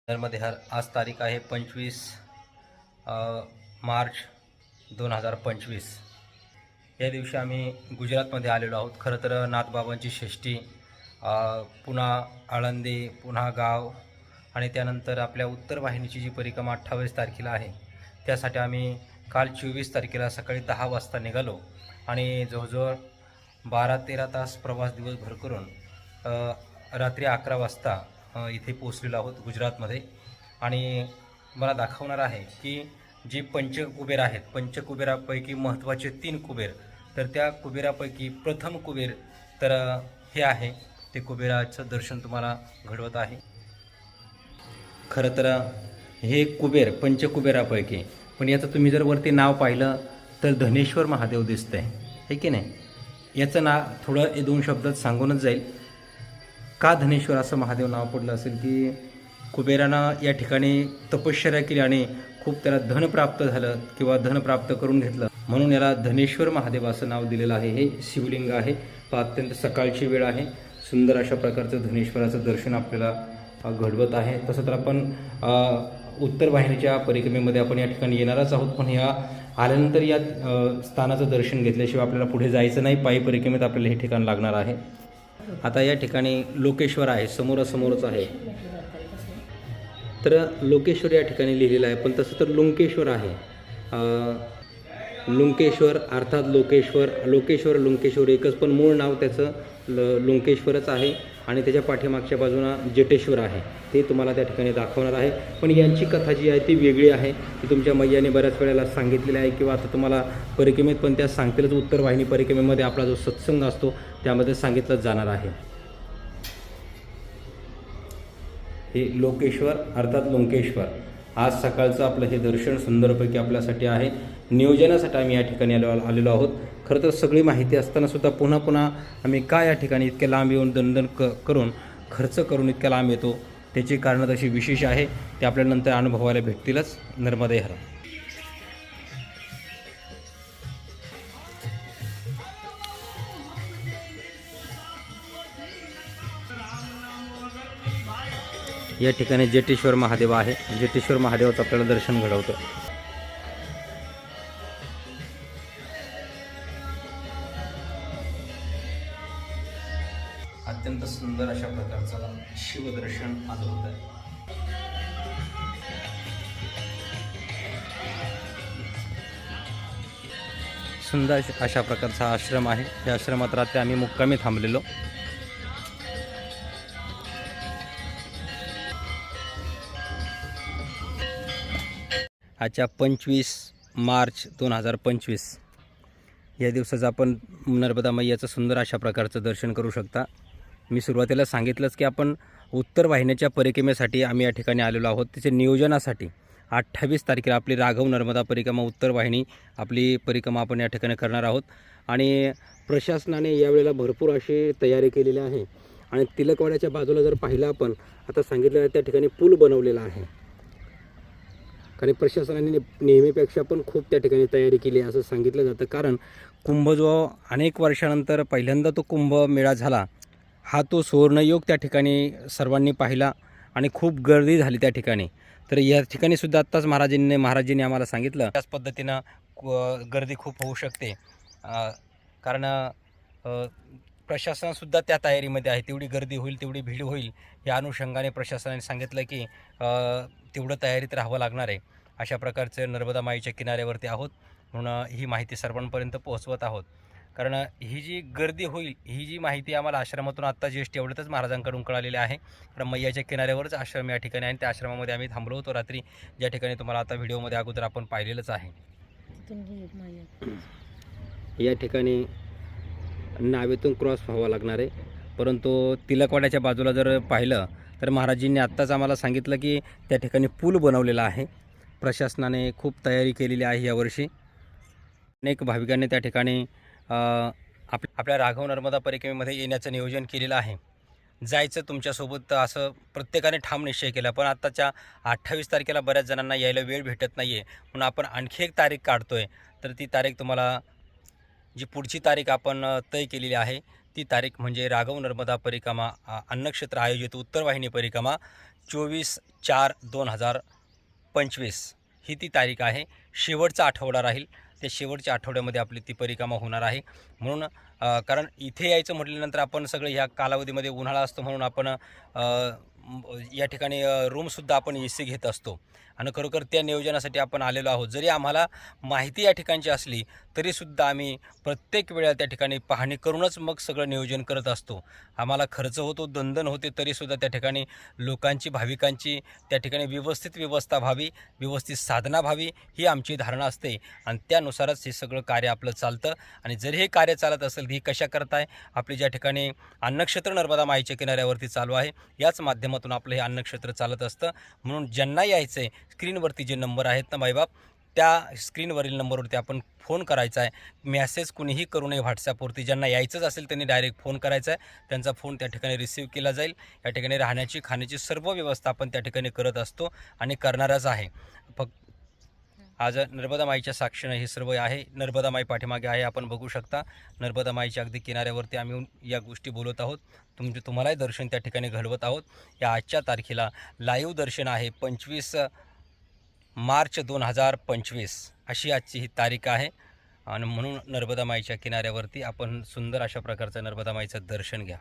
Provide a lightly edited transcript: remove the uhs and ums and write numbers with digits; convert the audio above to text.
मध्ये आज तारीख आहे 25 मार्च 2025। या दिवशी आम्ही गुजरातमध्ये आलेलो आहोत। खरं तर नाथबाबांची षष्ठी, पुन्हा आळंदी, पुन्हा गाव आणि त्यानंतर आपल्या उत्तर वाहिनीची जी परिक्रमा 28 तारखेला आहे, त्यासाठी आम्ही काल 24 तारखेला सकाळी 10 वाजता निघालो आणि जवळजवळ 12-13 तास प्रवास दिवसभर करून रात्री 11 वाजता इथे पोहोचलेलो आहोत गुजरातमध्ये। आणि मला दाखवणार आहे की जी पंचकुबेर आहेत, पंचकुबेरापैकी महत्त्वाचे 3 कुबेर, तर त्या कुबेरापैकी प्रथम कुबेर तर हे आहे, ते कुबेराचं दर्शन तुम्हाला घडवत आहे। खरं तर हे कुबेर पंचकुबेरापैकी, पण याचं तुम्ही जर वरती नाव पाहिलं तर धनेश्वर महादेव दिसतंय, आहे की नाही? याचं नाव थोडं 2 शब्दात सांगूनच जाईल। का धनेश्वर असं महादेव नाव पडलं असेल की कुबेरानं या ठिकाणी तपश्चर्या केली आणि खूप त्याला धन प्राप्त झालं किंवा धन प्राप्त करून घेतलं, म्हणून याला धनेश्वर महादेव असं नाव दिलेलं आहे। हे शिवलिंग आहे, अत्यंत सकाळची वेळ आहे, सुंदर अशा प्रकारचं धनेश्वराचं दर्शन आपल्याला घडवत आहे। तसं तर आपण उत्तर वाहिनीच्या परिक्रमेमध्ये आपण या ठिकाणी येणारच आहोत, पण ह्या आल्यानंतर या स्थानाचं दर्शन घेतल्याशिवाय आपल्याला पुढे जायचं नाही। पायी परिक्रमेत आपल्याला हे ठिकाण लागणार आहे। आता या ठिकाणी लोकेश्वर आहे, समोरासमोरच आहे, तर लोकेश्वर या ठिकाणी लिहिलेलं आहे, पण तसं तर लुंकेश्वर आहे। लुंकेश्वर अर्थात लोकेश्वर लुंकेश्वर एकच, पण मूळ नाव त्याचं लुंकेश्वरच आहे आणि त्याच्या पाठीमागच्या बाजूला जटेश्वर आहे, ते तुम्हाला त्या ठिकाणी दाखवणार आहे। पण यांची कथा जी आहे ती वेगळी आहे, ती तुमच्या मैयाने बऱ्याच वेळेला सांगितलेली आहे किंवा आता तुम्हाला परिक्रमेत पण त्या सांगतीलच। उत्तर वाहिनी परिक्रमेमध्ये आपला जो सत्संग असतो त्यामध्ये सांगितलं जाणार आहे। हे लोकेश्वर अर्थात लुंकेश्वर, आज सकाळचं आपलं हे दर्शन सुंदरपैकी आपल्यासाठी आहे। नियोजनासाठी आम्ही या ठिकाणी आलेलो आहोत। खरं तर सगळी माहिती असतानासुद्धा पुन्हा पुन्हा आम्ही का या ठिकाणी इतक्या लांब येऊन दणदण करून खर्च करून इतक्या लांब येतो, त्याची कारणं तशी विशेष आहे, ते आपल्याला नंतर अनुभवायला भेटतीलच। नर्मदे हर। या ठिकाणी जटेश्वर महादेव आहे, जटेश्वर महादेवाचं आपल्याला दर्शन घडवतं। अत्यंत सुंदर अशा प्रकारचं शिवदर्शन आज होतं। सुंदर अशा प्रकारचा आश्रम आहे। या आश्रमात रात्री आम्ही मुक्कामी थांबलेलो। आजच्या 25 मार्च 2025 या दिवसाचं आपण नर्मदा मैयाचं सुंदर अशा प्रकारचं दर्शन करू शकता। मी सुरुवातीला सांगितलंच की आपण उत्तर वाहिनीच्या परिक्रमेसाठी आम्ही या ठिकाणी आलेलो आहोत। त्याच्या नियोजनासाठी 28 तारखेला आपली राघव नर्मदा परिक्रमा उत्तर वाहिनी आपली परिक्रमा आपण या ठिकाणी करणार आहोत। आणि प्रशासनाने यावेळेला भरपूर अशी तयारी केलेली आहे। आणि तिलकवाड्याच्या बाजूला जर पाहिलं आपण, आता सांगितलं आहे त्या ठिकाणी पूल बनवलेला आहे, कारण प्रशासनाने नेहमीपेक्षा पण खूप त्या ठिकाणी तयारी केली असं सांगितलं जातं। कारण कुंभ जो अनेक वर्षानंतर पहिल्यांदा तो कुंभ मेळा झाला, हा तो सुवर्णयोग त्या ठिकाणी सर्वांनी पाहिला आणि खूप गर्दी झाली त्या ठिकाणी। तर या ठिकाणी सुद्धा आत्ताच महाराजांनी आम्हाला सांगितलं त्याच पद्धतीनं गर्दी खूप होऊ शकते, कारण प्रशासनसुद्धा त्या तयारीमध्ये आहे। तेवढी गर्दी होईल, तेवढी भीड होईल, या अनुषंगाने प्रशासनाने सांगितलं की तेवढं तयारीत राहावं लागणार आहे। अशा प्रकारचे नर्मदा माईच्या किनाऱ्यावरती आहोत, म्हणून ही माहिती सर्वांपर्यंत पोहोचवत आहोत। कारण ही जी गर्दी होईल ही जी माहिती आम्हाला आश्रमातून आत्ता ज्येष्ठ एवढंच महाराजांकडून कळालेली आहे। कारण मैयाच्या किनाऱ्यावरच आश्रम या ठिकाणी आहे, आणि त्या आश्रमामध्ये आम्ही थांबलो होतो रात्री, ज्या ठिकाणी तुम्हाला आता व्हिडिओमध्ये अगोदर आपण पाहिलेलंच आहे। या ठिकाणी नावेतून क्रॉस व्हावा लागणार आहे, परंतु तिलकवाड्याच्या बाजूला जर पाहिलं तर महाराजांनी आत्ताच आम्हाला सांगितलं की त्या ठिकाणी पूल बनवलेला आहे। प्रशासनाने खूप तयारी केलेली आहे यावर्षी। अनेक भाविकांनी त्या ठिकाणी आपल्या राघव नर्मदा परिक्रमेमध्ये येण्याचं नियोजन केलेलं आहे। जायचं तुमच्यासोबत असं प्रत्येकाने ठाम निश्चय केला, पण आत्ताच्या 28 तारखेला बऱ्याच जणांना यायला वेळ भेटत नाही आहे, म्हणून आपण आणखी एक तारीख काढतो आहे। तर ती तारीख तुम्हाला, जी पुढची तारीख आपण तय केलेली आहे ती तारीख म्हणजे राघव नर्मदा परिक्रमा अन्नक्षेत्र आयोजित उत्तर वाहिनी परिक्रमा 24/4/2025 ही ती तारीख आहे. शेवटचा आठवडा राहील. त्या शेवटच्या आठवड्यामध्ये आपली ती परिक्रमा होणार आहे. म्हणून कारण इथे यायचं म्हटल्यानंतर आपण सगळं ह्या कालावधीमध्ये उन्हाळा असतो म्हणून आपण या ठिकाणी रूमसुद्धा आपण AC घेत असतो आणि खरोखर त्या नियोजनासाठी आपण आलेलो आहोत. जरी आम्हाला माहिती या ठिकाणची असली तरीसुद्धा आम्ही प्रत्येक वेळा त्या ठिकाणी पाहणी करूनच मग सगळं नियोजन करत असतो. आम्हाला खर्च होतो, दणदण होते, तरीसुद्धा त्या ठिकाणी लोकांची, भाविकांची त्या ठिकाणी व्यवस्थित व्यवस्था व्हावी, व्यवस्थित साधना व्हावी ही आमची धारणा असते आणि त्यानुसारच हे सगळं कार्य आपलं चालतं. आणि जरी हे कार्य चालत असेल ही कशा करताय, आपली ज्या ठिकाणी अन्नक्षेत्र नर्मदा माईच्या किनाऱ्यावरती चालू आहे याच माध्यमातून आपलं हे अन्नक्षेत्र चालत असतं. म्हणून ज्यांना यायचं आहे स्क्रीनवरती जे नंबर आहेत ना माईबाप, त्या स्क्रीनवरील नंबरवरती आपण फोन करायचा आहे. मेसेज कुणीही करू नये व्हॉट्सॲपवरती. ज्यांना यायचंच असेल त्यांनी डायरेक्ट फोन करायचा आहे. त्यांचा फोन त्या ठिकाणी रिसीव केला जाईल. या ठिकाणी राहण्याची, खाण्याची सर्व व्यवस्था आपण त्या ठिकाणी करत असतो आणि करणारच आहे. फक्त आज नर्मदा माईच्या साक्षीनं हे सर्व आहे. नर्मदा माई पाठीमागे आहे, आपण बघू शकता. नर्मदा माईच्या अगदी किनाऱ्यावरती आम्ही या गोष्टी बोलत आहोत. तुम्हालाही दर्शन त्या ठिकाणी घडवत आहोत. या आजच्या तारखेला लाईव्ह दर्शन आहे 25 मार्च 2025 अशी आजची ही तारीख आहे. आणि म्हणून नर्मदा माईच्या किनाऱ्यावरती आपण सुंदर अशा प्रकारचं नर्मदा माईचं दर्शन घ्या.